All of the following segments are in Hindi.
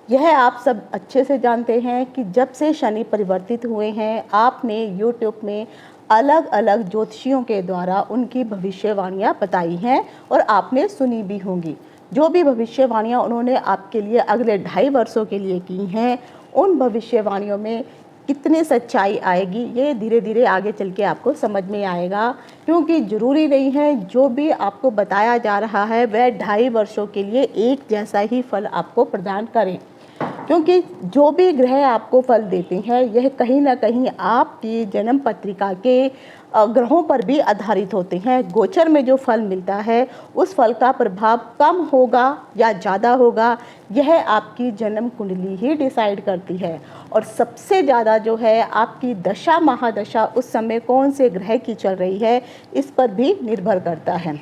यह आप सब अच्छे से जानते हैं कि जब से शनि परिवर्तित हुए हैं, आपने यूट्यूब में अलग अलग ज्योतिषियों के द्वारा उनकी भविष्यवाणियाँ बताई हैं और आपने सुनी भी होंगी। जो भी भविष्यवाणियाँ उन्होंने आपके लिए अगले 2.5 वर्षों के लिए की हैं, उन भविष्यवाणियों में कितनी सच्चाई आएगी ये धीरे धीरे आगे चल के आपको समझ में आएगा। क्योंकि ज़रूरी नहीं है जो भी आपको बताया जा रहा है वह 2.5 वर्षों के लिए एक जैसा ही फल आपको प्रदान करें। क्योंकि जो भी ग्रह आपको फल देते हैं यह कहीं ना कहीं आपकी जन्म पत्रिका के ग्रहों पर भी आधारित होते हैं। गोचर में जो फल मिलता है उस फल का प्रभाव कम होगा या ज़्यादा होगा, यह आपकी जन्म कुंडली ही डिसाइड करती है। और सबसे ज़्यादा जो है आपकी दशा महादशा उस समय कौन से ग्रह की चल रही है इस पर भी निर्भर करता है।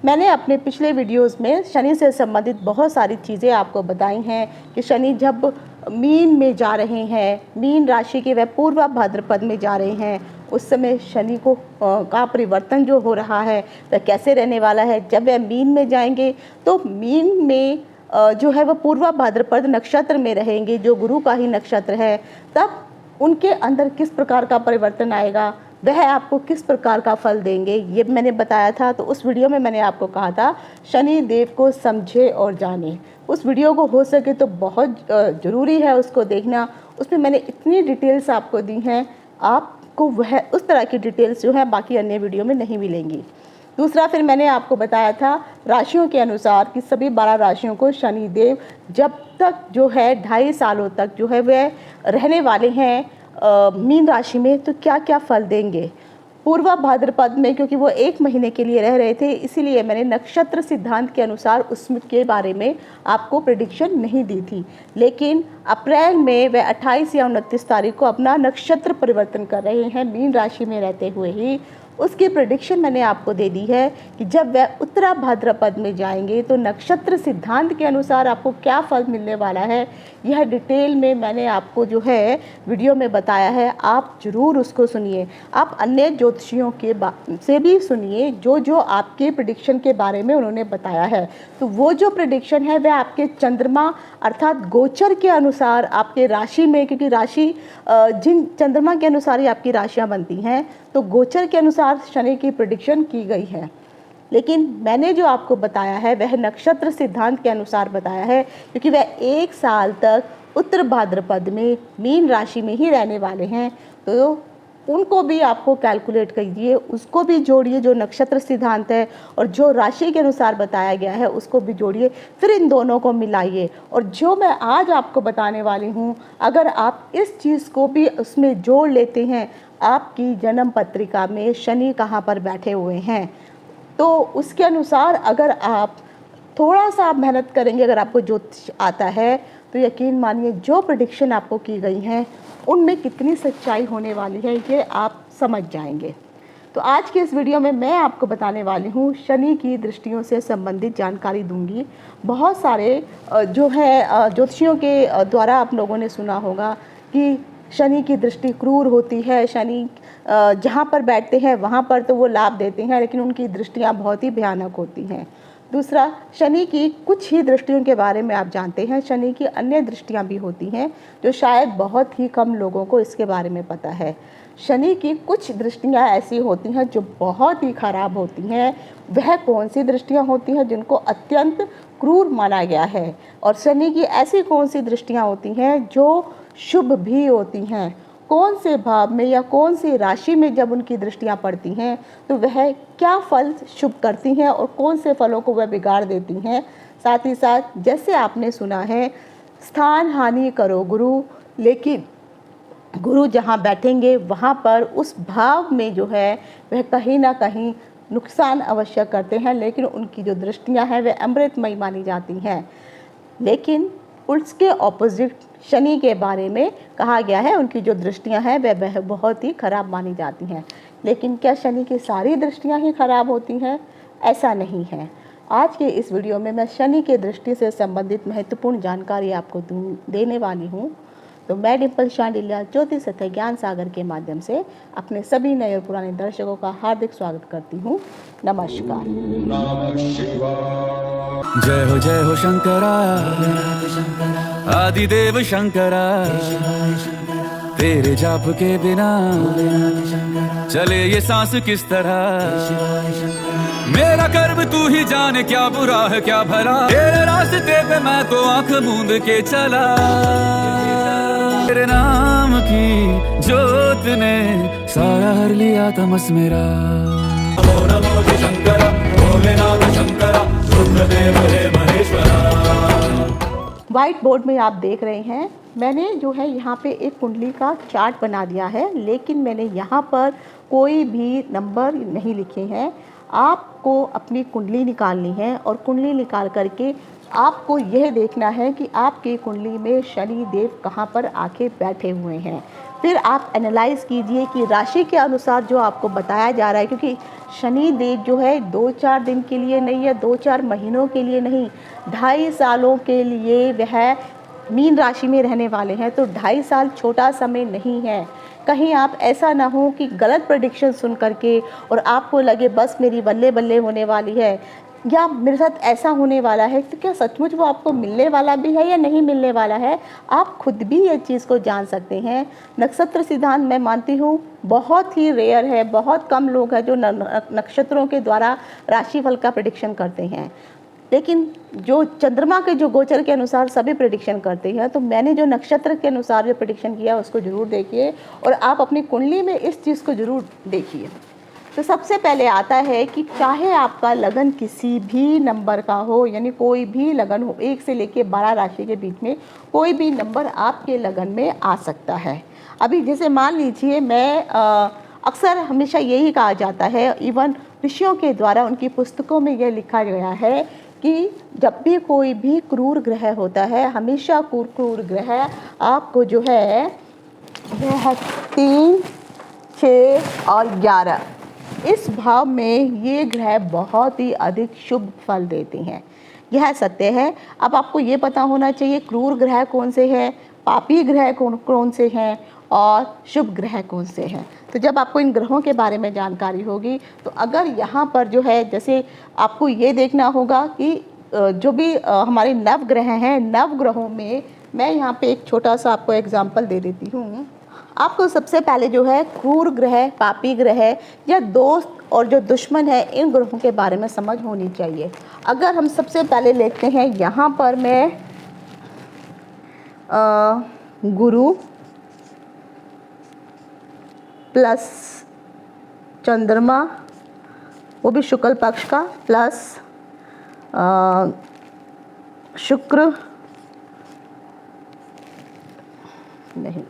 मैंने अपने पिछले वीडियोस में शनि से संबंधित बहुत सारी चीज़ें आपको बताई हैं कि शनि जब मीन में जा रहे हैं, मीन राशि के वह पूर्व भाद्रपद में जा रहे हैं, उस समय शनि को का परिवर्तन जो हो रहा है वह कैसे रहने वाला है। जब वह मीन में जाएंगे तो मीन में जो है वह पूर्व भाद्रपद नक्षत्र में रहेंगे, जो गुरु का ही नक्षत्र है। तब उनके अंदर किस प्रकार का परिवर्तन आएगा, वह आपको किस प्रकार का फल देंगे, ये मैंने बताया था। तो उस वीडियो में मैंने आपको कहा था शनि देव को समझे और जाने। उस वीडियो को हो सके तो बहुत ज़रूरी है उसको देखना। उसमें मैंने इतनी डिटेल्स आपको दी हैं, आपको वह उस तरह की डिटेल्स जो है बाकी अन्य वीडियो में नहीं मिलेंगी। दूसरा, फिर मैंने आपको बताया था राशियों के अनुसार कि सभी 12 राशियों को शनि देव जब तक जो है 2.5 सालों तक जो है वह रहने वाले हैं मीन राशि में, तो क्या क्या फल देंगे। पूर्व भाद्रपद में क्योंकि वो 1 महीने के लिए रह रहे थे, इसीलिए मैंने नक्षत्र सिद्धांत के अनुसार उसके बारे में आपको प्रेडिक्शन नहीं दी थी। लेकिन अप्रैल में वह 28 या 29 तारीख को अपना नक्षत्र परिवर्तन कर रहे हैं मीन राशि में रहते हुए ही। उसकी प्रेडिक्शन मैंने आपको दे दी है कि जब वह उत्तरा भाद्रपद में जाएंगे तो नक्षत्र सिद्धांत के अनुसार आपको क्या फल मिलने वाला है, यह डिटेल में मैंने आपको जो है वीडियो में बताया है। आप ज़रूर उसको सुनिए। आप अन्य ज्योतिषियों के से भी सुनिए जो जो आपके प्रेडिक्शन के बारे में उन्होंने बताया है। तो वो जो प्रेडिक्शन है वह आपके चंद्रमा अर्थात गोचर के अनुसार आपके राशि में, क्योंकि राशि जिन चंद्रमा के अनुसार ही आपकी राशियाँ बनती हैं, तो गोचर के अनुसार शनि की प्रेडिक्शन की गई है। लेकिन मैंने जो आपको बताया है वह नक्षत्र सिद्धांत के अनुसार बताया है, क्योंकि वह 1 साल तक उत्तर भाद्रपद में मीन राशि में ही रहने वाले हैं। तो उनको भी आपको कैलकुलेट कीजिए, उसको भी जोड़िए जो नक्षत्र सिद्धांत है, और जो राशि के अनुसार बताया गया है उसको भी जोड़िए, फिर इन दोनों को मिलाइए। और जो मैं आज आपको बताने वाली हूँ, अगर आप इस चीज़ को भी उसमें जोड़ लेते हैं, आपकी जन्म पत्रिका में शनि कहाँ पर बैठे हुए हैं, तो उसके अनुसार अगर आप थोड़ा सा मेहनत करेंगे, अगर आपको ज्योतिष आता है, तो यकीन मानिए जो प्रेडिक्शन आपको की गई हैं उनमें कितनी सच्चाई होने वाली है ये आप समझ जाएंगे। तो आज के इस वीडियो में मैं आपको बताने वाली हूँ शनि की दृष्टियों से संबंधित जानकारी दूंगी। बहुत सारे जो है ज्योतिषियों के द्वारा आप लोगों ने सुना होगा कि शनि की दृष्टि क्रूर होती है, शनि जहाँ पर बैठते हैं वहाँ पर तो वो लाभ देते हैं, लेकिन उनकी दृष्टियाँ बहुत ही भयानक होती हैं। दूसरा, शनि की कुछ ही दृष्टियों के बारे में आप जानते हैं, शनि की अन्य दृष्टियाँ भी होती हैं जो शायद बहुत ही कम लोगों को इसके बारे में पता है। शनि की कुछ दृष्टियाँ ऐसी होती हैं जो बहुत ही खराब होती हैं। वह कौन सी दृष्टियाँ होती हैं जिनको अत्यंत क्रूर माना गया है, और शनि की ऐसी कौन सी दृष्टियाँ होती हैं जो शुभ भी होती हैं। कौन से भाव में या कौन सी राशि में जब उनकी दृष्टियां पड़ती हैं तो वह क्या फल शुभ करती हैं और कौन से फलों को वह बिगाड़ देती हैं। साथ ही साथ जैसे आपने सुना है स्थान हानि करो गुरु, लेकिन गुरु जहाँ बैठेंगे वहाँ पर उस भाव में जो है वह कहीं ना कहीं नुकसान अवश्य करते हैं, लेकिन उनकी जो दृष्टियाँ हैं वह अमृतमयी मानी जाती हैं। लेकिन उसके ऑपोजिट शनि के बारे में कहा गया है उनकी जो दृष्टियां हैं वह बहुत ही खराब मानी जाती हैं। लेकिन क्या शनि की सारी दृष्टियां ही खराब होती हैं? ऐसा नहीं है। आज के इस वीडियो में मैं शनि के दृष्टि से संबंधित महत्वपूर्ण जानकारी आपको देने वाली हूँ। तो मैं डिम्पल शांडिल्या ज्योतिष तथा ज्ञान सागर के माध्यम से अपने सभी नए और पुराने दर्शकों का हार्दिक स्वागत करती हूँ। नमस्कार। जय हो शंकरा, आदिदेव शंकरा, तेरे जाप के बिना चले ये सांस किस तरह। मेरा कर्म तू ही जाने, क्या बुरा है क्या भला, तेरे रास्ते पे मैं तो आंख मूंद के चला। तेरे नाम की जोत ने सारा हर लिया तमस मेरा। नमो नमो शंकरा, भोलेनाथ शंकरा, रुद्रदेव हे महेश्वरा। व्हाइट बोर्ड में आप देख रहे हैं, मैंने जो है यहाँ पे एक कुंडली का चार्ट बना दिया है, लेकिन मैंने यहाँ पर कोई भी नंबर नहीं लिखे हैं। आपको अपनी कुंडली निकालनी है और कुंडली निकाल करके आपको यह देखना है कि आपकी कुंडली में शनि देव कहाँ पर आके बैठे हुए हैं। फिर आप एनालाइज कीजिए कि राशि के अनुसार जो आपको बताया जा रहा है, क्योंकि शनि देव जो है 2-4 दिन के लिए नहीं है, 2-4 महीनों के लिए नहीं, 2.5 सालों के लिए वह मीन राशि में रहने वाले हैं। तो 2.5 साल छोटा समय नहीं है। कहीं आप ऐसा ना हो कि गलत प्रेडिक्शन सुन करके और आपको लगे बस मेरी बल्ले बल्ले होने वाली है या मेरे साथ ऐसा होने वाला है, तो क्या सचमुच वो आपको मिलने वाला भी है या नहीं मिलने वाला है, आप खुद भी ये चीज़ को जान सकते हैं। नक्षत्र सिद्धांत मैं मानती हूँ बहुत ही रेयर है, बहुत कम लोग हैं जो नक्षत्रों के द्वारा राशिफल का प्रेडिक्शन करते हैं, लेकिन जो चंद्रमा के जो गोचर के अनुसार सभी प्रेडिक्शन करते हैं। तो मैंने जो नक्षत्र के अनुसार जो प्रेडिक्शन किया उसको ज़रूर देखिए और आप अपनी कुंडली में इस चीज़ को ज़रूर देखिए। तो सबसे पहले आता है कि चाहे आपका लगन किसी भी नंबर का हो, यानी कोई भी लगन हो, 1 से लेके 12 राशि के बीच में कोई भी नंबर आपके लगन में आ सकता है। अभी जैसे मान लीजिए मैं अक्सर हमेशा यही कहा जाता है, इवन ऋषियों के द्वारा उनकी पुस्तकों में यह लिखा गया है कि जब भी कोई भी क्रूर ग्रह होता है, हमेशा क्रूर ग्रह आपको जो है वह 3, 6 और 11 इस भाव में ये ग्रह बहुत ही अधिक शुभ फल देते हैं। यह सत्य है। अब आपको ये पता होना चाहिए क्रूर ग्रह कौन से हैं, पापी ग्रह कौन से हैं और शुभ ग्रह कौन से हैं। तो जब आपको इन ग्रहों के बारे में जानकारी होगी तो अगर यहाँ पर जो है, जैसे आपको ये देखना होगा कि जो भी हमारे नवग्रह हैं, नवग्रहों में मैं यहाँ पे एक छोटा सा आपको एग्जाम्पल दे देती हूँ। आपको सबसे पहले जो है क्रूर ग्रह, पापी ग्रह या दोस्त और जो दुश्मन है, इन ग्रहों के बारे में समझ होनी चाहिए। अगर हम सबसे पहले लेते हैं यहाँ पर मैं गुरु प्लस चंद्रमा, वो भी शुक्ल पक्ष का, प्लस शुक्र नहीं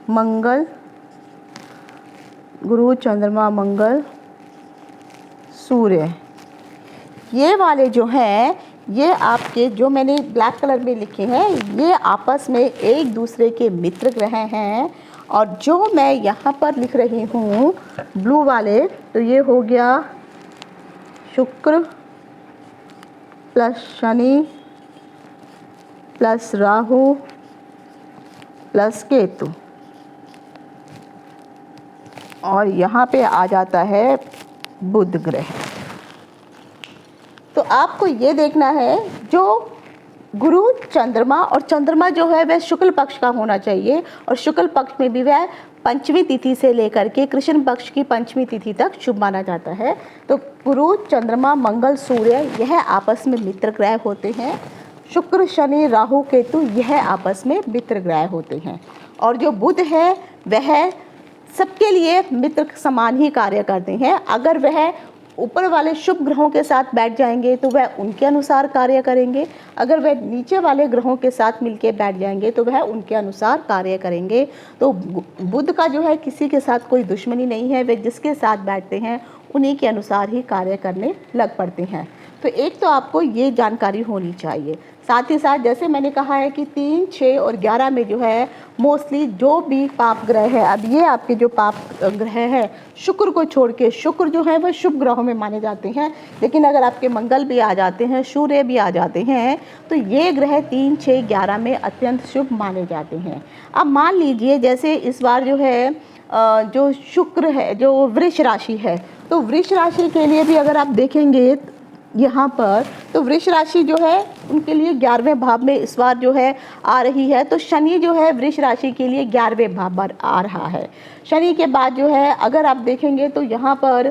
मंगल, गुरु चंद्रमा मंगल सूर्य, ये वाले जो हैं ये आपके जो मैंने ब्लैक कलर में लिखे हैं ये आपस में एक दूसरे के मित्र ग्रह हैं। और जो मैं यहाँ पर लिख रही हूँ ब्लू वाले, तो ये हो गया शुक्र plus Shani plus Rahu plus Ketu, और यहाँ पे आ जाता है बुध ग्रह। तो आपको ये देखना है जो गुरु चंद्रमा, और चंद्रमा जो है वह शुक्ल पक्ष का होना चाहिए, और शुक्ल पक्ष में भी वह पंचमी तिथि से लेकर के कृष्ण पक्ष की पंचमी तिथि तक शुभ माना जाता है। तो गुरु चंद्रमा मंगल सूर्य यह आपस में मित्र ग्रह होते हैं। शुक्र शनि राहु केतु यह आपस में मित्र ग्रह होते हैं। और जो बुध है वह सबके लिए मित्र समान ही कार्य करते हैं। अगर वह ऊपर वाले शुभ ग्रहों के साथ बैठ जाएंगे तो वह उनके अनुसार कार्य करेंगे, अगर वह नीचे वाले ग्रहों के साथ मिलके बैठ जाएंगे तो वह उनके अनुसार कार्य करेंगे। तो बुध का जो है किसी के साथ कोई दुश्मनी नहीं है, वे जिसके साथ बैठते हैं उन्हीं के अनुसार ही कार्य करने लग पड़ते हैं। तो एक तो आपको ये जानकारी होनी चाहिए। साथ ही साथ जैसे मैंने कहा है कि 3, 6 और 11 में जो है मोस्टली जो भी पाप ग्रह है, अब ये आपके जो पाप ग्रह है शुक्र को छोड़ के, शुक्र जो है वह शुभ ग्रहों में माने जाते हैं, लेकिन अगर आपके मंगल भी आ जाते हैं, सूर्य भी आ जाते हैं, तो ये ग्रह 3, 6, 11 में अत्यंत शुभ माने जाते हैं। अब मान लीजिए जैसे इस बार जो है जो शुक्र है, जो वृष राशि है, तो वृष राशि के लिए भी अगर आप देखेंगे यहाँ पर, तो वृष राशि जो है उनके लिए 11वें भाव में इस बार जो है आ रही है। तो शनि जो है वृष राशि के लिए 11वें भाव पर आ रहा है। शनि के बाद जो है अगर आप देखेंगे तो यहाँ पर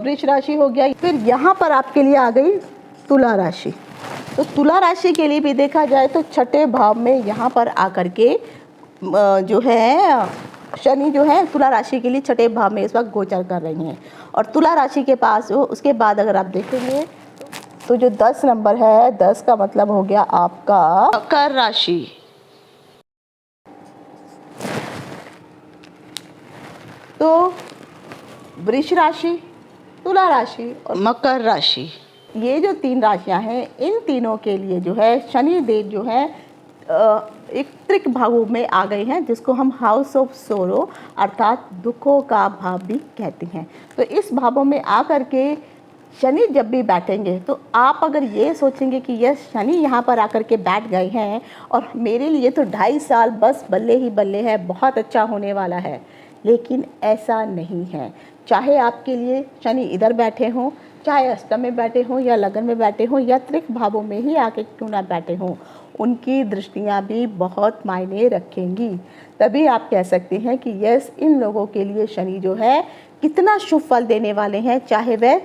वृष राशि हो गया, फिर यहाँ पर आपके लिए आ गई तुला राशि। तो तुला राशि के लिए भी देखा जाए तो 6ठे भाव में यहाँ पर आकर के जो है शनि जो है तुला राशि के लिए 6ठे भाव में इस वक्त गोचर कर रही हैं। और तुला राशि के पास उसके बाद अगर आप देखेंगे तो जो 10 नंबर है, 10 का मतलब हो गया आपका मकर राशि। तो वृष राशि, तुला राशि और मकर राशि, ये जो 3 राशियां हैं, इन तीनों के लिए जो है शनि देव जो है एक त्रिक भावों में आ गए हैं, जिसको हम हाउस ऑफ सोरो अर्थात दुखों का भाव भी कहते हैं। तो इस भावों में आकर के शनि जब भी बैठेंगे तो आप अगर ये सोचेंगे कि यस शनि यहाँ पर आकर के बैठ गए हैं और मेरे लिए तो 2.5 साल बस बल्ले ही बल्ले है, बहुत अच्छा होने वाला है, लेकिन ऐसा नहीं है। चाहे आपके लिए शनि इधर बैठे हों, चाहे अष्टम में बैठे हों या लगन में बैठे हों या त्रिक भावों में ही आके क्यों ना बैठे हों, उनकी दृष्टियां भी बहुत मायने रखेंगी। तभी आप कह सकते हैं कि यस इन लोगों के लिए शनि जो है कितना शुभ फल देने वाले हैं, चाहे वह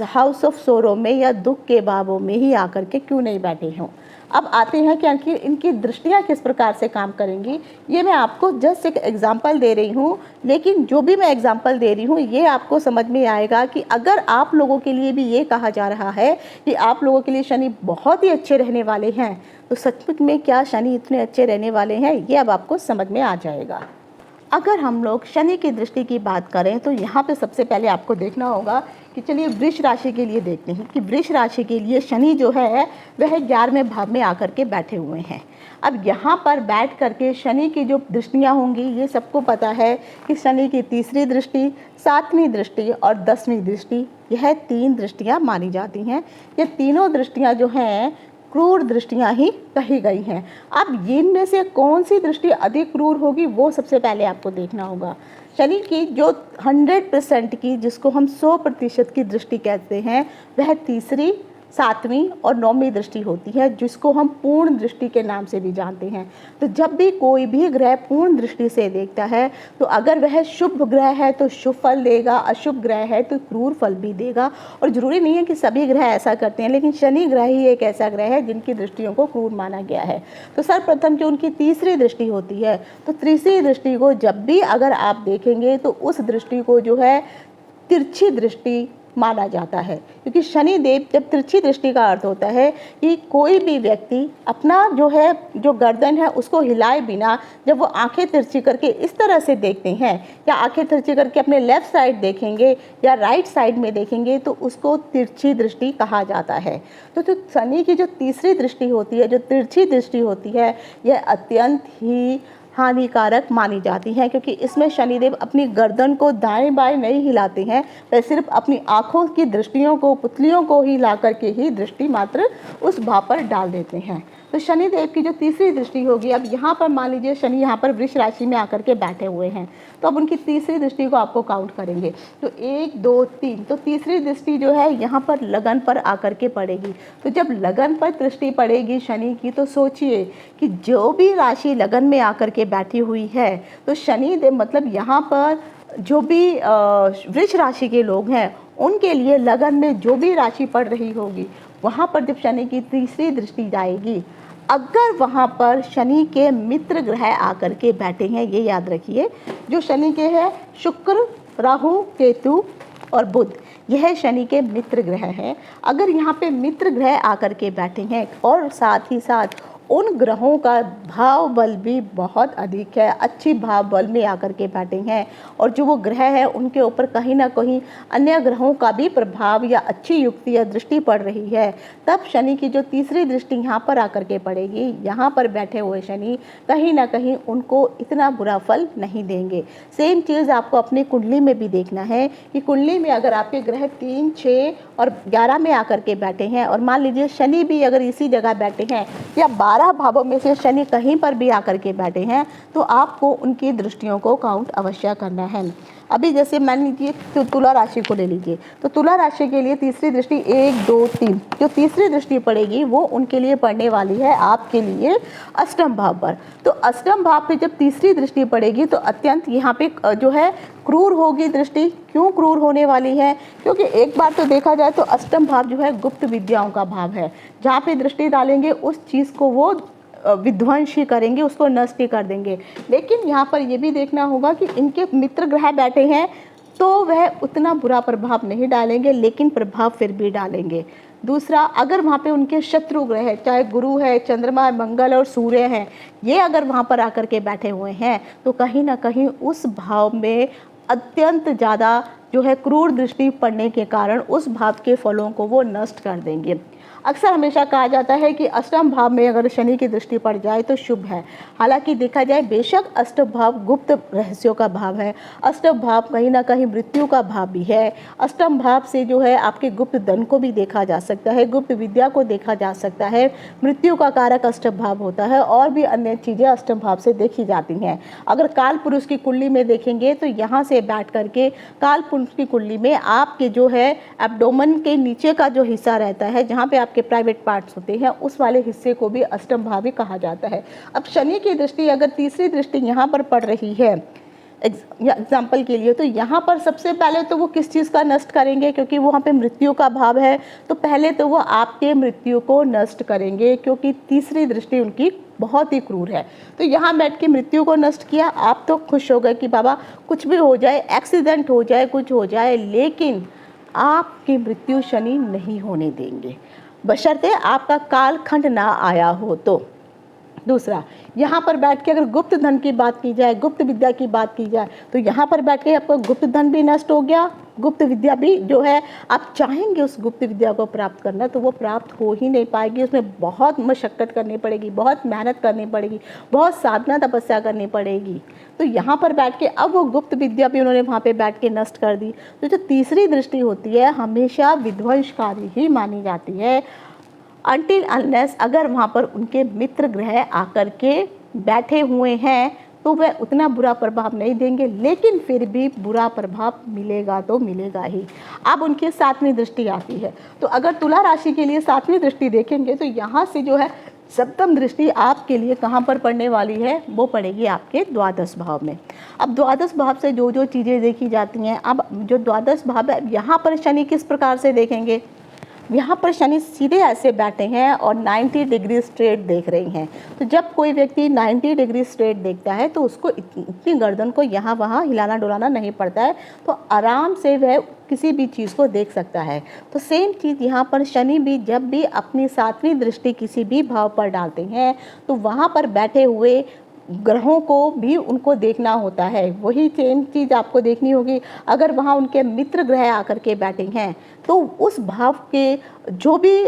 हाउस ऑफ सोरो में या दुख के भावों में ही आकर के क्यों नहीं बैठे हों। अब आते हैं कि इनकी दृष्टियां किस प्रकार से काम करेंगी। ये मैं आपको जस्ट एक एग्जांपल दे रही हूँ, लेकिन जो भी मैं एग्जांपल दे रही हूँ ये आपको समझ में आएगा कि अगर आप लोगों के लिए भी ये कहा जा रहा है कि आप लोगों के लिए शनि बहुत ही अच्छे रहने वाले हैं, तो सचमुच में क्या शनि इतने अच्छे रहने वाले हैं, ये अब आपको समझ में आ जाएगा। अगर हम लोग शनि की दृष्टि की बात करें तो यहाँ पे सबसे पहले आपको देखना होगा कि चलिए वृष राशि के लिए देखते हैं कि वृष राशि के लिए शनि जो है वह 11वें भाव में आकर के बैठे हुए हैं। अब यहाँ पर बैठ करके शनि की जो दृष्टियाँ होंगी, ये सबको पता है कि शनि की 3री दृष्टि, 7वीं दृष्टि और 10वीं दृष्टि, यह 3 दृष्टियाँ मानी जाती हैं। ये तीनों दृष्टियाँ जो हैं क्रूर दृष्टियां ही कही गई हैं। अब इनमें से कौन सी दृष्टि अधिक क्रूर होगी वो सबसे पहले आपको देखना होगा। शनि की जो 100% की, जिसको हम 100% की दृष्टि कहते हैं, वह 3री, 7वीं और 9वीं दृष्टि होती है, जिसको हम पूर्ण दृष्टि के नाम से भी जानते हैं। तो जब भी कोई भी ग्रह पूर्ण दृष्टि से देखता है तो अगर वह शुभ ग्रह है तो शुभ फल देगा, अशुभ ग्रह है तो क्रूर फल भी देगा। और ज़रूरी नहीं है कि सभी ग्रह ऐसा करते हैं, लेकिन शनि ग्रह ही एक ऐसा ग्रह है जिनकी दृष्टियों को क्रूर माना गया है। तो सर्वप्रथम जो उनकी 3री दृष्टि होती है, तो 3री दृष्टि को जब भी अगर आप देखेंगे तो उस दृष्टि को जो है तिरछी दृष्टि माना जाता है, क्योंकि शनि देव, जब तिरछी दृष्टि का अर्थ होता है कि कोई भी व्यक्ति अपना जो गर्दन है उसको हिलाए बिना जब वो आंखें तिरछी करके इस तरह से देखते हैं या आंखें तिरछी करके अपने लेफ्ट साइड देखेंगे या राइट साइड में देखेंगे तो उसको तिरछी दृष्टि कहा जाता है। तो शनि की जो 3री दृष्टि होती है, जो तिरछी दृष्टि होती है, यह अत्यंत ही हानिकारक मानी जाती हैं, क्योंकि इसमें शनिदेव अपनी गर्दन को दाएं बाएं नहीं हिलाते हैं, वह सिर्फ अपनी आँखों की दृष्टियों को, पुतलियों को ही ला करके ही दृष्टि मात्र उस भाव पर डाल देते हैं। तो शनिदेव की जो 3री दृष्टि होगी, अब यहाँ पर मान लीजिए शनि यहाँ पर वृष राशि में आकर के बैठे हुए हैं, तो अब उनकी 3री दृष्टि को आपको काउंट करेंगे तो 1 2 3, तो 3री दृष्टि जो है यहाँ पर लगन पर आकर के पड़ेगी। तो जब लगन पर दृष्टि पड़ेगी शनि की, तो सोचिए कि जो भी राशि लगन में आकर के बैठी हुई है, तो शनिदेव मतलब यहाँ पर जो भी वृष राशि के लोग हैं उनके लिए लगन में जो भी राशि पड़ रही होगी, वहाँ पर जब शनि की 3री दृष्टि जाएगी, अगर वहाँ पर शनि के मित्र ग्रह आकर के बैठे हैं, ये याद रखिए, जो शनि के हैं शुक्र, राहु, केतु और बुध, यह शनि के मित्र ग्रह हैं। अगर यहाँ पे मित्र ग्रह आकर के बैठे हैं और साथ ही साथ उन ग्रहों का भाव बल भी बहुत अधिक है, अच्छी भाव बल में आकर के बैठे हैं, और जो वो ग्रह है उनके ऊपर कहीं ना कहीं अन्य ग्रहों का भी प्रभाव या अच्छी युक्ति या दृष्टि पड़ रही है, तब शनि की जो 3री दृष्टि यहाँ पर आकर के पड़ेगी, यहाँ पर बैठे हुए शनि कहीं ना कहीं उनको इतना बुरा फल नहीं देंगे। सेम चीज़ आपको अपनी कुंडली में भी देखना है कि कुंडली में अगर आपके ग्रह 3, 6 और 11 में आकर के बैठे हैं, और मान लीजिए शनि भी अगर इसी जगह बैठे हैं या 12 भावों में से शनि कहीं पर भी आकर के बैठे हैं तो आपको उनकी दृष्टियों को काउंट अवश्य करना है। अभी जैसे मान लीजिए तो तुला राशि को ले लीजिए, तो तुला राशि के लिए तीसरी दृष्टि 1 2 3, जो तीसरी दृष्टि पड़ेगी वो उनके लिए पड़ने वाली है आपके लिए अष्टम भाव पर। तो अष्टम भाव पे जब तीसरी दृष्टि पड़ेगी तो अत्यंत यहाँ पे जो है क्रूर होगी दृष्टि। क्यों क्रूर होने वाली है? क्योंकि एक बार तो देखा जाए तो अष्टम भाव जो है गुप्त विद्याओं का भाव है। जहाँ पे दृष्टि डालेंगे उस चीज़ को वो विध्वंस ही करेंगे, उसको नष्ट ही कर देंगे। लेकिन यहाँ पर ये भी देखना होगा कि इनके मित्र ग्रह बैठे हैं तो वह उतना बुरा प्रभाव नहीं डालेंगे, लेकिन प्रभाव फिर भी डालेंगे। दूसरा, अगर वहाँ पे उनके शत्रु ग्रह है, चाहे गुरु है, चंद्रमा, मंगल और सूर्य हैं, ये अगर वहाँ पर आकर के बैठे हुए हैं तो कहीं ना कहीं उस भाव में अत्यंत ज़्यादा जो है क्रूर दृष्टि पड़ने के कारण उस भाव के फलों को वो नष्ट कर देंगे। अक्सर हमेशा कहा जाता है कि अष्टम भाव में अगर शनि की दृष्टि पड़ जाए तो शुभ है। हालांकि देखा जाए बेशक अष्टम भाव गुप्त रहस्यों का भाव है, अष्टम भाव कहीं ना कहीं मृत्यु का भाव भी है। अष्टम भाव से जो है आपके गुप्त धन को भी देखा जा सकता है, गुप्त विद्या को देखा जा सकता है। मृत्यु का कारक अष्टम भाव होता है और भी अन्य चीज़ें अष्टम भाव से देखी जाती हैं। अगर काल पुरुष की कुंडली में देखेंगे तो यहाँ से बैठ करके काल पुरुष की कुंडली में आपके जो है एब्डोमेन के नीचे का जो हिस्सा रहता है, जहाँ पे के प्राइवेट पार्ट्स होते हैं, उस वाले हिस्से को भी अष्टम भाव ही कहा जाता है। अब शनि की दृष्टि अगर तीसरी दृष्टि यहाँ पर पड़ रही है एग्जाम्पल के लिए, तो यहाँ पर सबसे पहले तो वो किस चीज़ का नष्ट करेंगे? क्योंकि वहाँ पे मृत्यु का भाव है तो पहले तो वो आपके मृत्यु को नष्ट करेंगे, क्योंकि तीसरी दृष्टि उनकी बहुत ही क्रूर है। तो यहाँ बैठ के मृत्यु को नष्ट किया, आप तो खुश हो गए कि बाबा कुछ भी हो जाए, एक्सीडेंट हो जाए, कुछ हो जाए, लेकिन आपकी मृत्यु शनि नहीं होने देंगे, बशर्ते आपका कालखंड ना आया हो तो। दूसरा, यहाँ पर बैठ के अगर गुप्त धन की बात की जाए, गुप्त विद्या की बात की जाए, तो यहाँ पर बैठ के आपका गुप्त धन भी नष्ट हो गया, गुप्त विद्या भी जो है आप चाहेंगे उस गुप्त विद्या को प्राप्त करना तो वो प्राप्त हो ही नहीं पाएगी। उसमें बहुत मशक्क़त करनी पड़ेगी, बहुत मेहनत करनी पड़ेगी, बहुत साधना तपस्या करनी पड़ेगी। तो यहाँ पर बैठ के अब वो गुप्त विद्या भी उन्होंने वहाँ पे बैठ के नष्ट कर दी। तो जो तीसरी दृष्टि होती है हमेशा विध्वंसकारी ही मानी जाती है, अनटिल अनलेस अगर वहाँ पर उनके मित्र ग्रह आकर के बैठे हुए हैं तो वह उतना बुरा प्रभाव नहीं देंगे, लेकिन फिर भी बुरा प्रभाव मिलेगा तो मिलेगा ही। अब उनकी 7वीं दृष्टि आती है, तो अगर तुला राशि के लिए 7वीं दृष्टि देखेंगे तो यहाँ से जो है सप्तम दृष्टि आपके लिए कहाँ पर पड़ने वाली है? वो पड़ेगी आपके द्वादश भाव में। अब द्वादश भाव से जो जो चीज़ें देखी जाती हैं, अब जो द्वादश भाव है यहाँ पर शनि किस प्रकार से देखेंगे? यहाँ पर शनि सीधे ऐसे बैठे हैं और 90 डिग्री स्ट्रेट देख रही हैं। तो जब कोई व्यक्ति 90 डिग्री स्ट्रेट देखता है तो उसको इतनी गर्दन को यहाँ वहाँ हिलाना डुलाना नहीं पड़ता है, तो आराम से वह किसी भी चीज़ को देख सकता है। तो सेम चीज़ यहाँ पर शनि भी जब भी अपनी 7वीं दृष्टि किसी भी भाव पर डालते हैं तो वहाँ पर बैठे हुए ग्रहों को भी उनको देखना होता है। वही सेम चीज़ आपको देखनी होगी अगर वहाँ उनके मित्र ग्रह आकर के बैठे हैं तो उस भाव के जो भी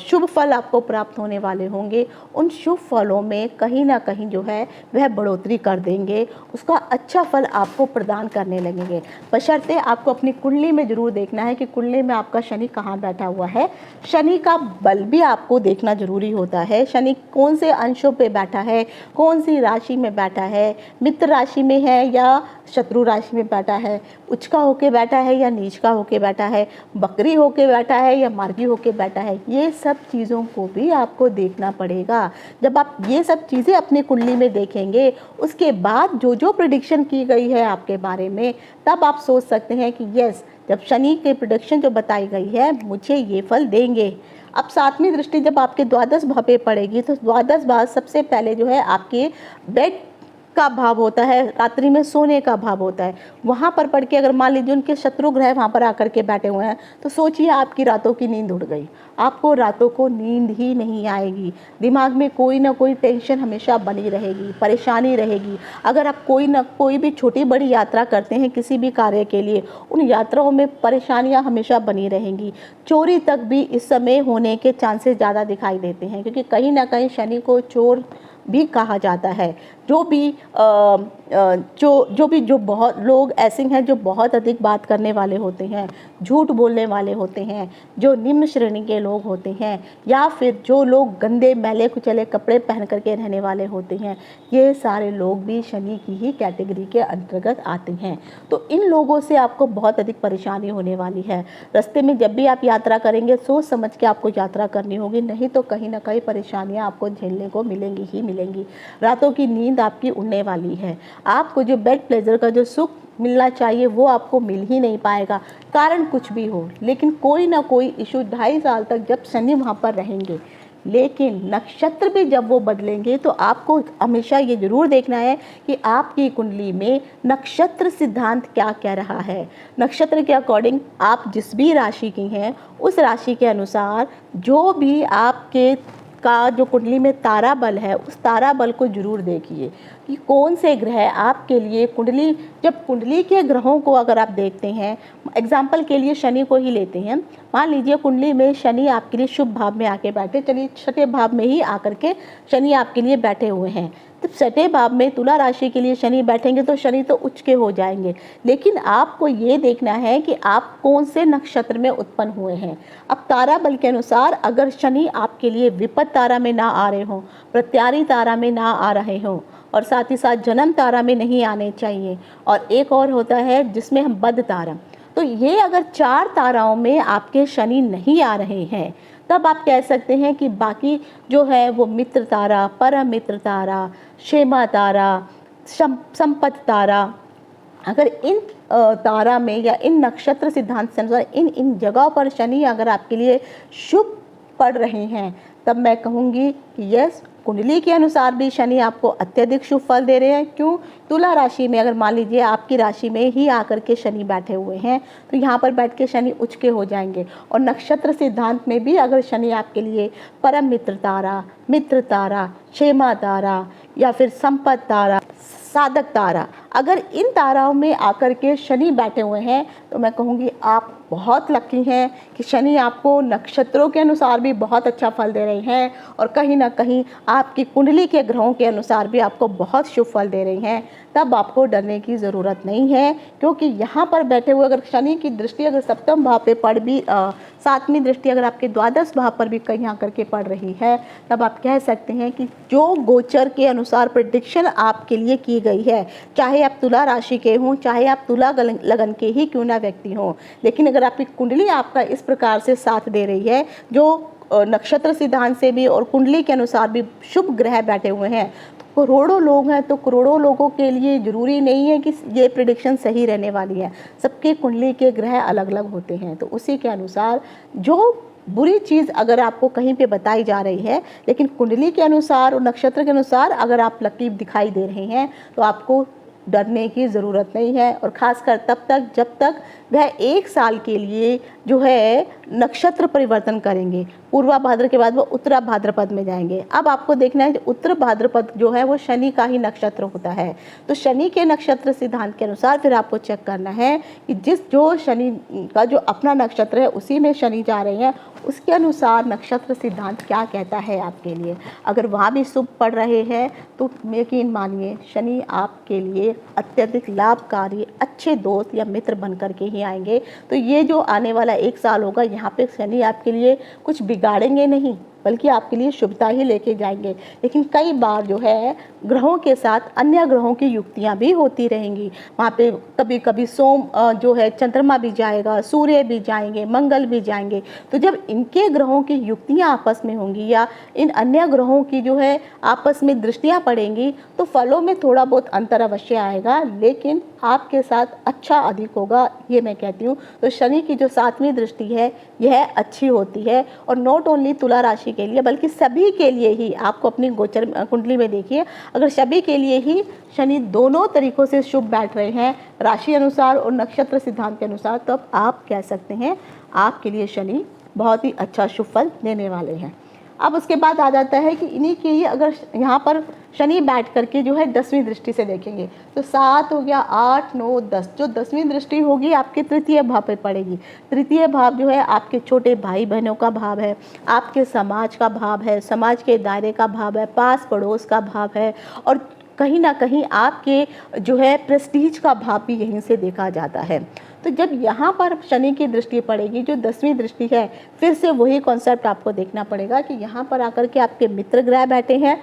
शुभ फल आपको प्राप्त होने वाले होंगे उन शुभ फलों में कहीं ना कहीं जो है वह बढ़ोतरी कर देंगे, उसका अच्छा फल आपको प्रदान करने लगेंगे। बशर्ते आपको अपनी कुंडली में ज़रूर देखना है कि कुंडली में आपका शनि कहाँ बैठा हुआ है। शनि का बल भी आपको देखना ज़रूरी होता है, शनि कौन से अंशों पे बैठा है, कौन सी राशि में बैठा है, मित्र राशि में है या शत्रु राशि में बैठा है, उच्च का होके बैठा है या नीच का होके बैठा है, बकरी होके बैठा है या मार्गी होके बैठा है, ये सब चीज़ों को भी आपको देखना पड़ेगा। जब आप ये सब चीज़ें अपनी कुंडली में देखेंगे उसके बाद जो जो प्रेडिक्शन की गई है आपके बारे में, तब आप सोच सकते हैं कि यस, जब शनि की प्रेडिक्शन जो बताई गई है मुझे ये फल देंगे। अब 7वीं दृष्टि जब आपके द्वादश भाव पे पड़ेगी तो द्वादश भाव सबसे पहले जो है आपके बेड का भाव होता है, रात्रि में सोने का भाव होता है। वहाँ पर पढ़ के अगर मान लीजिए उनके शत्रु ग्रह वहाँ पर आकर के बैठे हुए हैं तो सोचिए आपकी रातों की नींद उड़ गई, आपको रातों को नींद ही नहीं आएगी, दिमाग में कोई ना कोई टेंशन हमेशा बनी रहेगी, परेशानी रहेगी। अगर आप कोई ना कोई भी छोटी बड़ी यात्रा करते हैं किसी भी कार्य के लिए, उन यात्राओं में परेशानियाँ हमेशा बनी रहेंगी। चोरी तक भी इस समय होने के चांसेस ज़्यादा दिखाई देते हैं, क्योंकि कहीं ना कहीं शनि को चोर भी कहा जाता है। जो बहुत लोग ऐसे हैं जो बहुत अधिक बात करने वाले होते हैं, झूठ बोलने वाले होते हैं, जो निम्न श्रेणी के लोग होते हैं, या फिर जो लोग गंदे मैले कुचले कपड़े पहन करके रहने वाले होते हैं, ये सारे लोग भी शनि की ही कैटेगरी के अंतर्गत आते हैं। तो इन लोगों से आपको बहुत अधिक परेशानी होने वाली है। रास्ते में जब भी आप यात्रा करेंगे सोच समझ के आपको यात्रा करनी होगी, नहीं तो कहीं ना कहीं परेशानियां आपको झेलने को मिलेंगी ही मिलेंगी। रातों की नींद आपकी उड़ने वाली है। आपको जो बेड प्लेजर का जो सुख मिलना चाहिए वो आपको मिल ही नहीं पाएगा, कारण कुछ भी हो, लेकिन कोई ना कोई इशू 2.5 साल तक जब शनि वहाँ पर रहेंगे। लेकिन नक्षत्र भी जब वो बदलेंगे तो आपको हमेशा ये जरूर देखना है कि आपकी कुंडली में नक्षत्र सिद्धांत क्या कह रहा है। नक्षत्र के अकॉर्डिंग आप जिस भी राशि की हैं उस राशि के अनुसार जो भी आपके का जो कुंडली में तारा बल है उस तारा बल को जरूर देखिए कि कौन से ग्रह आपके लिए जब कुंडली के ग्रहों को अगर आप देखते हैं, एग्जाम्पल के लिए शनि को ही लेते हैं। मान लीजिए कुंडली में शनि आपके लिए शुभ भाव में आके बैठे, चलिए छठे भाव में ही आकर के शनि आपके लिए बैठे हुए हैं। तो छठे भाव में तुला राशि के लिए शनि बैठेंगे तो शनि तो उच्च के हो जाएंगे, लेकिन आपको ये देखना है कि आप कौन से नक्षत्र में उत्पन्न हुए हैं। अब तारा बल के अनुसार अगर शनि आपके लिए विपद तारा में ना आ रहे हों, प्रत्यारी तारा में ना आ रहे हों, और साथ ही साथ जन्म तारा में नहीं आने चाहिए, और एक और होता है जिसमें हम बद तारा, तो ये अगर 4 ताराओं में आपके शनि नहीं आ रहे हैं तब आप कह सकते हैं कि बाकी जो है वो मित्र तारा, परम मित्र तारा, क्षेमा तारा, संपत्ति तारा, अगर इन तारा में या इन नक्षत्र सिद्धांत से अनुसार इन जगहों पर शनि अगर आपके लिए शुभ पड़ रहे हैं तब मैं कहूँगी कि यस, कुंडली के अनुसार भी शनि आपको अत्यधिक शुभ फल दे रहे हैं। क्यों? तुला राशि में अगर मान लीजिए आपकी राशि में ही आकर के शनि बैठे हुए हैं तो यहाँ पर बैठ के शनि उच्च के हो जाएंगे, और नक्षत्र सिद्धांत में भी अगर शनि आपके लिए परम मित्र तारा, क्षेमा तारा या फिर संपत्ति तारा, साधक तारा, अगर इन ताराओं में आकर के शनि बैठे हुए हैं तो मैं कहूँगी आप बहुत लकी हैं कि शनि आपको नक्षत्रों के अनुसार भी बहुत अच्छा फल दे रहे हैं, और कहीं ना कहीं आपकी कुंडली के ग्रहों के अनुसार भी आपको बहुत शुभ फल दे रहे हैं। तब आपको डरने की ज़रूरत नहीं है, क्योंकि यहाँ पर बैठे हुए अगर शनि की दृष्टि अगर सप्तम भाव पे पड़ भी 7वीं दृष्टि अगर आपके द्वादश भाव पर भी कहीं आकर के पड़ रही है, तब आप कह सकते हैं कि जो गोचर के अनुसार प्रेडिक्शन आपके लिए की गई है, चाहे आप तुला राशि के हों, चाहे आप तुला लगन के ही क्यों ना व्यक्ति हों, लेकिन अगर आपकी कुंडली आपका इस प्रकार से साथ दे रही है, जो नक्षत्र सिद्धांत से भी और कुंडली के अनुसार भी शुभ ग्रह बैठे हुए हैं, तो करोड़ों लोग हैं, तो करोड़ों लोगों के लिए ज़रूरी नहीं है कि ये प्रेडिक्शन सही रहने वाली है। सबके कुंडली के ग्रह अलग अलग होते हैं, तो उसी के अनुसार जो बुरी चीज़ अगर आपको कहीं पे बताई जा रही है, लेकिन कुंडली के अनुसार और नक्षत्र के अनुसार अगर आप लकीर दिखाई दे रहे हैं तो आपको डरने की ज़रूरत नहीं है। और ख़ासकर तब तक जब तक वह 1 साल के लिए जो है नक्षत्र परिवर्तन करेंगे। पूर्वा भाद्र के बाद वो उत्तरा भाद्रपद में जाएंगे। अब आपको देखना है कि उत्तर भाद्रपद जो है वो शनि का ही नक्षत्र होता है, तो शनि के नक्षत्र सिद्धांत के अनुसार फिर आपको चेक करना है कि जो शनि का जो अपना नक्षत्र है उसी में शनि जा रहे हैं, उसके अनुसार नक्षत्र सिद्धांत क्या कहता है आपके लिए। अगर वहाँ भी शुभ पड़ रहे हैं तो यकीन मानिए शनि आपके लिए अत्यधिक लाभकारी अच्छे दोस्त या मित्र बन कर के ही आएंगे। तो ये जो आने वाला 1 साल होगा, यहाँ पे शनि आपके लिए कुछ बिगाड़ेंगे नहीं, बल्कि आपके लिए शुभता ही लेके जाएंगे। लेकिन कई बार जो है ग्रहों के साथ अन्य ग्रहों की युक्तियां भी होती रहेंगी। वहाँ पे कभी कभी सोम जो है चंद्रमा भी जाएगा, सूर्य भी जाएंगे, मंगल भी जाएंगे। तो जब इनके ग्रहों की युक्तियां आपस में होंगी या इन अन्य ग्रहों की जो है आपस में दृष्टियां पड़ेंगी तो फलों में थोड़ा बहुत अंतर अवश्य आएगा, लेकिन आपके साथ अच्छा अधिक होगा, ये मैं कहती हूँ। तो शनि की जो 7वीं दृष्टि है यह अच्छी होती है, और नॉट ओनली तुला राशि के लिए बल्कि सभी के लिए ही। आपको अपनी गोचर कुंडली में देखिए, अगर सभी के लिए ही शनि दोनों तरीकों से शुभ बैठ रहे हैं, राशि अनुसार और नक्षत्र सिद्धांत के अनुसार, तब आप कह सकते हैं आपके लिए शनि बहुत ही अच्छा शुभ फल देने वाले हैं। अब उसके बाद आ जाता है कि इन्हीं की अगर यहाँ पर शनि बैठ करके जो है 10वीं दृष्टि से देखेंगे तो 7 हो गया, 8, 9, 10, जो 10वीं दृष्टि होगी आपके तृतीय भाव पे पड़ेगी। तृतीय भाव जो है आपके छोटे भाई बहनों का भाव है, आपके समाज का भाव है, समाज के दायरे का भाव है, पास पड़ोस का भाव है, और कहीं ना कहीं आपके जो है प्रेस्टीज का भाव भी यहीं से देखा जाता है। तो जब यहाँ पर शनि की दृष्टि पड़ेगी जो 10वीं दृष्टि है, फिर से वही कॉन्सेप्ट आपको देखना पड़ेगा कि यहाँ पर आकर के आपके मित्र ग्रह बैठे हैं,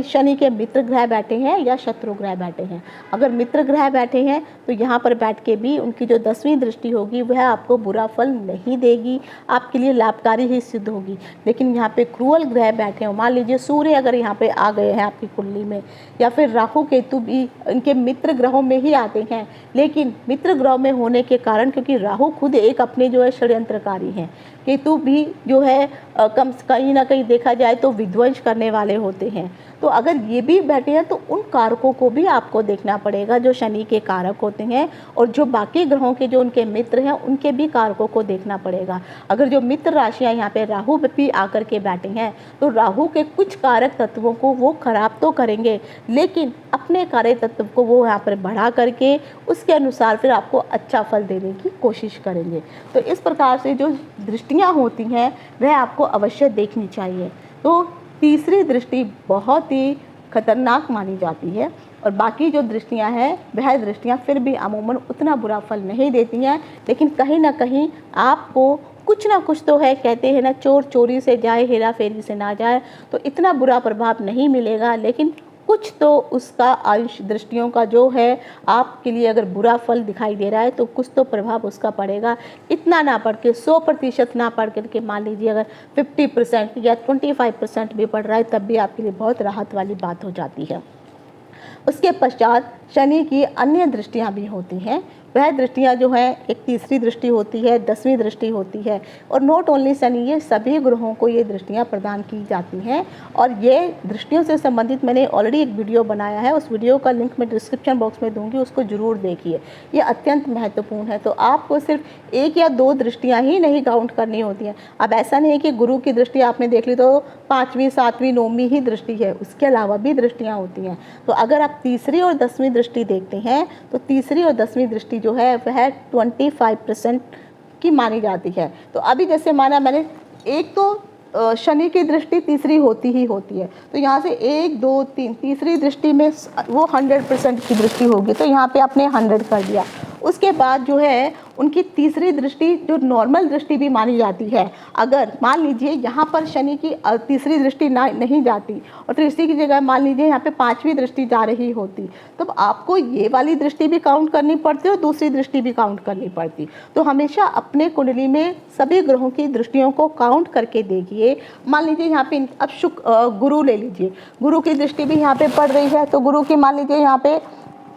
शनि के मित्र ग्रह बैठे हैं या शत्रु ग्रह बैठे हैं। अगर मित्र ग्रह बैठे हैं तो यहाँ पर बैठ के भी उनकी जो 10वीं दृष्टि होगी वह आपको बुरा फल नहीं देगी, आपके लिए लाभकारी ही सिद्ध होगी। लेकिन यहाँ पे क्रूअल ग्रह बैठे हो, मान लीजिए सूर्य अगर यहाँ पे आ गए हैं आपकी कुंडली में, या फिर राहु केतु भी इनके मित्र ग्रहों में ही आते हैं, लेकिन मित्र ग्रह में होने के कारण, क्योंकि राहु खुद एक अपने जो है षड्यंत्रकारी हैं, केतु भी जो है कहीं ना कहीं देखा जाए तो विध्वंस करने वाले होते हैं। तो अगर ये भी बैठे हैं तो उन कारकों को भी आपको देखना पड़ेगा जो शनि के कारक होते हैं, और जो बाकी ग्रहों के जो उनके मित्र हैं उनके भी कारकों को देखना पड़ेगा। अगर जो मित्र राशियां यहाँ पे राहु भी आकर के बैठे हैं तो राहु के कुछ कारक तत्वों को वो खराब तो करेंगे, लेकिन अपने कारक तत्व को वो यहाँ पर बढ़ा करके उसके अनुसार फिर आपको अच्छा फल देने की कोशिश करेंगे। तो इस प्रकार से जो दृष्टियाँ होती हैं वह आपको अवश्य देखनी चाहिए। तो तीसरी दृष्टि बहुत ही खतरनाक मानी जाती है, और बाकी जो दृष्टियां हैं वह दृष्टियां फिर भी अमूमन उतना बुरा फल नहीं देती हैं, लेकिन कहीं ना कहीं आपको कुछ ना कुछ तो है, कहते हैं ना चोर चोरी से जाए हेरा फेरी से ना जाए, तो इतना बुरा प्रभाव नहीं मिलेगा, लेकिन कुछ तो उसका अंश दृष्टियों का जो है आपके लिए अगर बुरा फल दिखाई दे रहा है तो कुछ तो प्रभाव उसका पड़ेगा। इतना ना पड़ के 100% ना पड़ करके मान लीजिए अगर 50% या 25% भी पड़ रहा है तब भी आपके लिए बहुत राहत वाली बात हो जाती है। उसके पश्चात शनि की अन्य दृष्टियां भी होती हैं। वह दृष्टियां जो हैं, एक तीसरी दृष्टि होती है, 10वीं दृष्टि होती है, और नॉट ओनली शनि, ये सभी ग्रहों को ये दृष्टियां प्रदान की जाती हैं। और ये दृष्टियों से संबंधित मैंने ऑलरेडी एक वीडियो बनाया है, उस वीडियो का लिंक मैं डिस्क्रिप्शन बॉक्स में दूंगी, उसको ज़रूर देखिए। ये अत्यंत महत्वपूर्ण है। तो आपको सिर्फ 1 या 2 दृष्टियाँ ही नहीं काउंट करनी होती हैं। अब ऐसा नहीं है कि गुरु की दृष्टि आपने देख ली तो 5वीं 7वीं 9वीं ही दृष्टि है, उसके अलावा भी दृष्टियाँ होती हैं। तो अगर आप तीसरी और 10वीं दृष्टि देखते हैं तो तीसरी और 10वीं दृष्टि जो है वह 25% की मानी जाती है। तो अभी जैसे माना मैंने, एक तो शनि की दृष्टि तीसरी होती ही होती है, तो यहाँ से 1 2 3 तीसरी दृष्टि में वो 100% की दृष्टि होगी, तो यहाँ पे आपने 100 कर दिया। उसके बाद जो है उनकी तीसरी दृष्टि जो नॉर्मल दृष्टि भी मानी जाती है। अगर मान लीजिए यहाँ पर शनि की तीसरी दृष्टि नहीं जाती और तीसरी की जगह मान लीजिए यहाँ पे 5वीं दृष्टि जा रही होती, तो आपको ये वाली दृष्टि भी काउंट करनी पड़ती और दूसरी दृष्टि भी काउंट करनी पड़ती। तो हमेशा अपने कुंडली में सभी ग्रहों की दृष्टियों को काउंट करके देखिए। मान लीजिए यहाँ पे अब गुरु ले लीजिए, गुरु की दृष्टि भी यहाँ पे पड़ रही है, तो गुरु की मान लीजिए यहाँ पे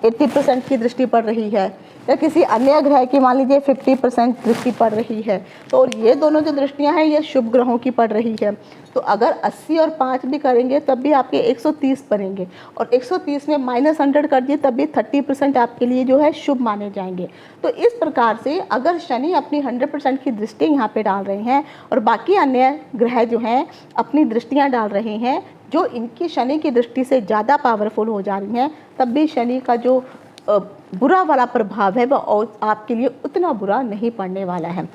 80% की दृष्टि पड़ रही है, या किसी अन्य ग्रह की मान लीजिए 50% दृष्टि पड़ रही है। तो और ये दोनों जो दृष्टियां हैं ये शुभ ग्रहों की पड़ रही है। तो अगर 80 और 5 भी करेंगे तब भी आपके 130 बनेंगे, और 130 में -100 कर दिए तब भी 30% आपके लिए जो है शुभ माने जाएंगे। तो इस प्रकार से अगर शनि अपनी 100% की दृष्टि यहाँ पे डाल रहे हैं और बाकी अन्य ग्रह जो हैं अपनी दृष्टियाँ डाल रहे हैं जो इनकी शनि की दृष्टि से ज़्यादा पावरफुल हो जा रही हैं, तब भी शनि का जो बुरा वाला प्रभाव है वह आपके लिए उतना बुरा नहीं पड़ने वाला है।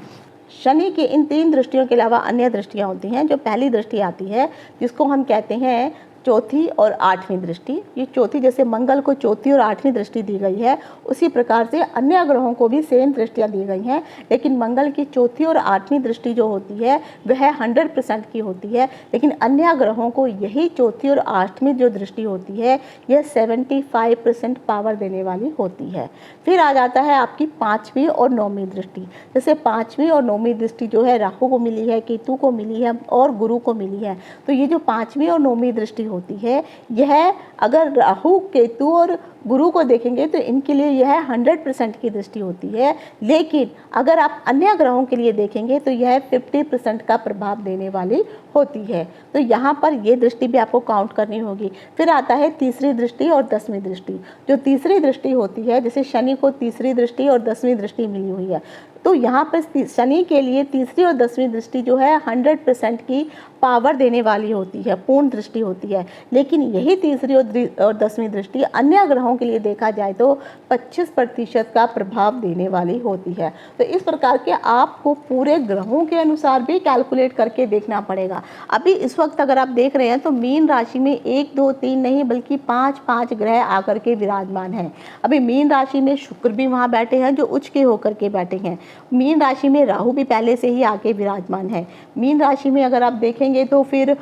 शनि की इन 3 दृष्टियों के अलावा अन्य दृष्टियाँ होती हैं। जो पहली दृष्टि आती है जिसको हम कहते हैं चौथी और 8वीं दृष्टि, ये चौथी जैसे मंगल को चौथी और 8वीं दृष्टि दी गई है, उसी प्रकार से अन्य ग्रहों को भी सेम दृष्टियाँ दी गई हैं, लेकिन मंगल की चौथी और 8वीं दृष्टि जो होती है वह 100% की होती है, लेकिन अन्य ग्रहों को यही चौथी और 8वीं जो दृष्टि होती है यह 75% पावर देने वाली होती है। फिर आ जाता है आपकी 5वीं और 9वीं दृष्टि। जैसे 5वीं और 9वीं दृष्टि जो है राहु को मिली है, केतु को मिली है और गुरु को मिली है। तो ये जो 5वीं और 9वीं दृष्टि होती है, यह अगर राहु केतु और गुरु को देखेंगे तो इनके लिए यह 100% की दृष्टि होती है, लेकिन अगर आप अन्य ग्रहों के लिए देखेंगे तो यह 50% का प्रभाव देने वाली होती है। तो यहाँ पर ये दृष्टि भी आपको काउंट करनी होगी। फिर आता है तीसरी दृष्टि और 10वीं दृष्टि। जो तीसरी दृष्टि होती है, जैसे शनि को तीसरी दृष्टि और 10वीं दृष्टि मिली हुई है, तो यहाँ पर शनि के लिए तीसरी और 10वीं दृष्टि जो है 100% की पावर देने वाली होती है, पूर्ण दृष्टि होती है। लेकिन यही तीसरी और 10वीं दृष्टि अन्य ग्रहों के लिए देखा जाए तो 25% का प्रभाव देने वाली होती है। तो इस प्रकार के आपको पूरे ग्रहों के अनुसार भी कैलकुलेट करके देखना पड़ेगा। अभी इस वक्त अगर आप देख रहे हैं तो मीन राशि में 1 2 3 नहीं बल्कि 5 ग्रह आकर के विराजमान हैं। अभी मीन राशि में शुक्र भी वहाँ बैठे हैं जो उच्च के होकर के बैठे हैं। मीन राशि में राहु भी पहले से ही आके विराजमान है। मीन राशि में अगर आप देखेंगे तो फिर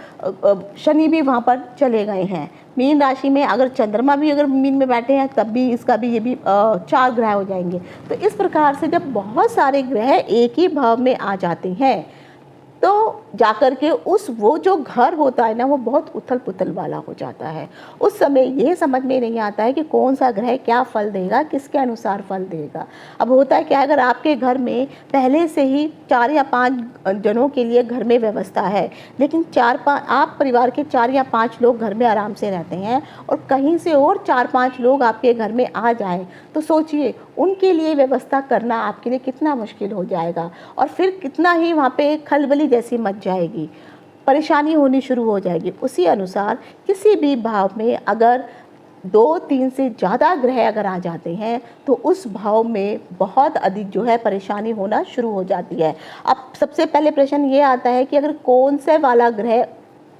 शनि भी वहाँ पर चले गए हैं। मीन राशि में अगर चंद्रमा भी अगर मीन में बैठे हैं तब भी इसका भी ये भी 4 ग्रह हो जाएंगे। तो इस प्रकार से जब बहुत सारे ग्रह एक ही भाव में आ जाते हैं तो जाकर के वो जो घर होता है ना वो बहुत उथल पुथल वाला हो जाता है। उस समय ये समझ में नहीं आता है कि कौन सा ग्रह क्या फल देगा, किसके अनुसार फल देगा। अब होता है क्या, अगर आपके घर में पहले से ही 4 या 5 जनों के लिए घर में व्यवस्था है, लेकिन 4-5 आप परिवार के 4 या 5 लोग घर में आराम से रहते हैं और कहीं से और 4-5 लोग आपके घर में आ जाएं, तो सोचिए उनके लिए व्यवस्था करना आपके लिए कितना मुश्किल हो जाएगा और फिर कितना ही वहाँ पे खलबली जैसी मच जाएगी, परेशानी होनी शुरू हो जाएगी। उसी अनुसार किसी भी भाव में अगर 2-3 से ज़्यादा ग्रह अगर आ जाते हैं तो उस भाव में बहुत अधिक जो है परेशानी होना शुरू हो जाती है। अब सबसे पहले प्रश्न ये आता है कि अगर कौन से वाला ग्रह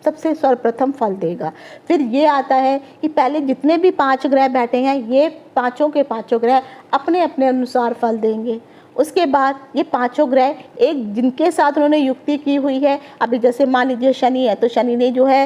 सबसे सर्वप्रथम फल देगा। फिर ये आता है कि पहले जितने भी 5 ग्रह बैठे हैं ये पाँचों के पाँचों ग्रह अपने अपने अनुसार फल देंगे। उसके बाद ये पांचों ग्रह एक जिनके साथ उन्होंने युक्ति की हुई है, अभी जैसे मान लीजिए शनि है तो शनि ने जो है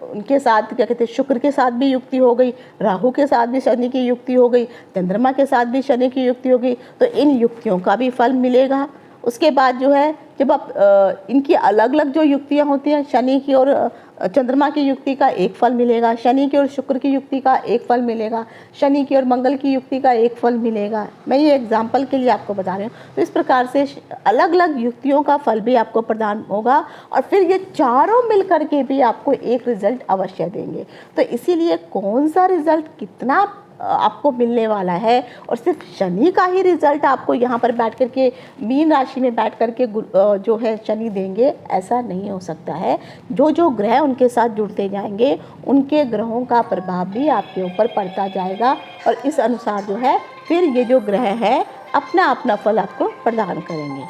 उनके साथ क्या कहते हैं शुक्र के साथ भी युक्ति हो गई, राहु के साथ भी शनि की युक्ति हो गई, चंद्रमा के साथ भी शनि की युक्ति हो गई, तो इन युक्तियों का भी फल मिलेगा। उसके बाद जो है जब आप इनकी अलग अलग जो युक्तियाँ होती हैं, शनि की और चंद्रमा की युक्ति का एक फल मिलेगा, शनि की और शुक्र की युक्ति का एक फल मिलेगा, शनि की और मंगल की युक्ति का एक फल मिलेगा। मैं ये एग्जाम्पल के लिए आपको बता रही हूँ। तो इस प्रकार से अलग अलग युक्तियों का फल भी आपको प्रदान होगा और फिर ये चारों मिल करके भी आपको एक रिजल्ट अवश्य देंगे। तो इसीलिए कौन सा रिजल्ट कितना आपको मिलने वाला है और सिर्फ शनि का ही रिजल्ट आपको यहाँ पर बैठ कर के मीन राशि में बैठ कर के जो है शनि देंगे, ऐसा नहीं हो सकता है। जो जो ग्रह उनके साथ जुड़ते जाएंगे उनके ग्रहों का प्रभाव भी आपके ऊपर पड़ता जाएगा और इस अनुसार जो है फिर ये जो ग्रह है अपना अपना फल आपको प्रदान करेंगे।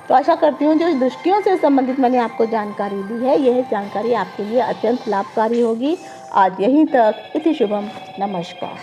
तो आशा करती हूँ जो दृष्टियों से संबंधित मैंने आपको जानकारी दी है, यह जानकारी आपके लिए अत्यंत लाभकारी होगी। आज यहीं तक। इति शुभम। नमस्कार।